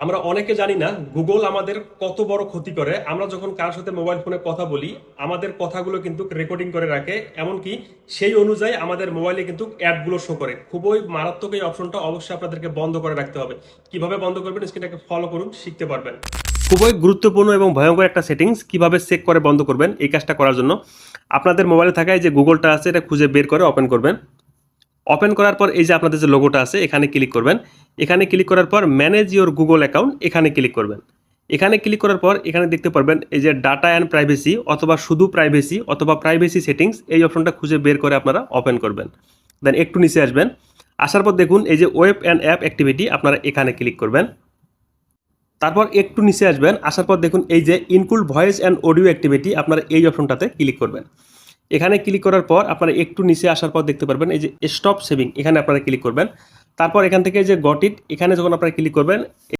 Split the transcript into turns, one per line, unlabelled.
আমরা অনেকে জানি না গুগল আমাদের কত বড় ক্ষতি করে। আমরা যখন কারোর সাথে মোবাইল ফোনে কথা বলি, আমাদের কথাগুলো কিন্তু রেকর্ডিং করে রাখে, এমনকি সেই অনুযায়ী আমাদের মোবাইলে কিন্তু অ্যাডগুলো শো করে। খুবই মারাত্মক এই অপশনটা, অবশ্যই আপনাদেরকে বন্ধ করে রাখতে হবে। কিভাবে বন্ধ করবেন, স্ক্রিনটাকে ফলো করুন, শিখতে পারবেন। খুবই গুরুত্বপূর্ণ এবং ভয়ঙ্কর একটা সেটিংস, কিভাবে চেক করে বন্ধ করবেন এই কাজটা করার জন্য আপনাদের মোবাইলে থাকা এই যে গুগলটা আছে এটা খুঁজে বের করে ওপেন করবেন। ওপেন করার পর এই যে আপনাদের যে লোগোটা আছে এখানে ক্লিক করবেন। এখানে ক্লিক করার পর ম্যানেজ ইওর গুগল অ্যাকাউন্ট এখানে ক্লিক করবেন। এখানে ক্লিক করার পর এখানে দেখতে পারবেন এই যে ডাটা অ্যান্ড প্রাইভেসি অথবা শুধু প্রাইভেসি অথবা প্রাইভেসি সেটিংস, এই অপশনটা খুঁজে বের করে আপনারা ওপেন করবেন। দেন একটু নিচে আসবেন, আসার পর দেখুন এই যে ওয়েব অ্যান্ড অ্যাপ অ্যাক্টিভিটি, আপনারা এখানে ক্লিক করবেন। তারপর একটু নিচে আসবেন, আসার পর দেখুন এই যে include voice and audio activity, আপনারা এই অপশনটাতে ক্লিক করবেন। এখানে ক্লিক করার পর আপনারা একটু নিচে আসার পর দেখতে পারবেন এই যে স্টপ সেভিং, এখানে আপনারা ক্লিক করবেন। তারপর এখান থেকে যে গট ইট, এখানে যখন আপনারা ক্লিক করবেন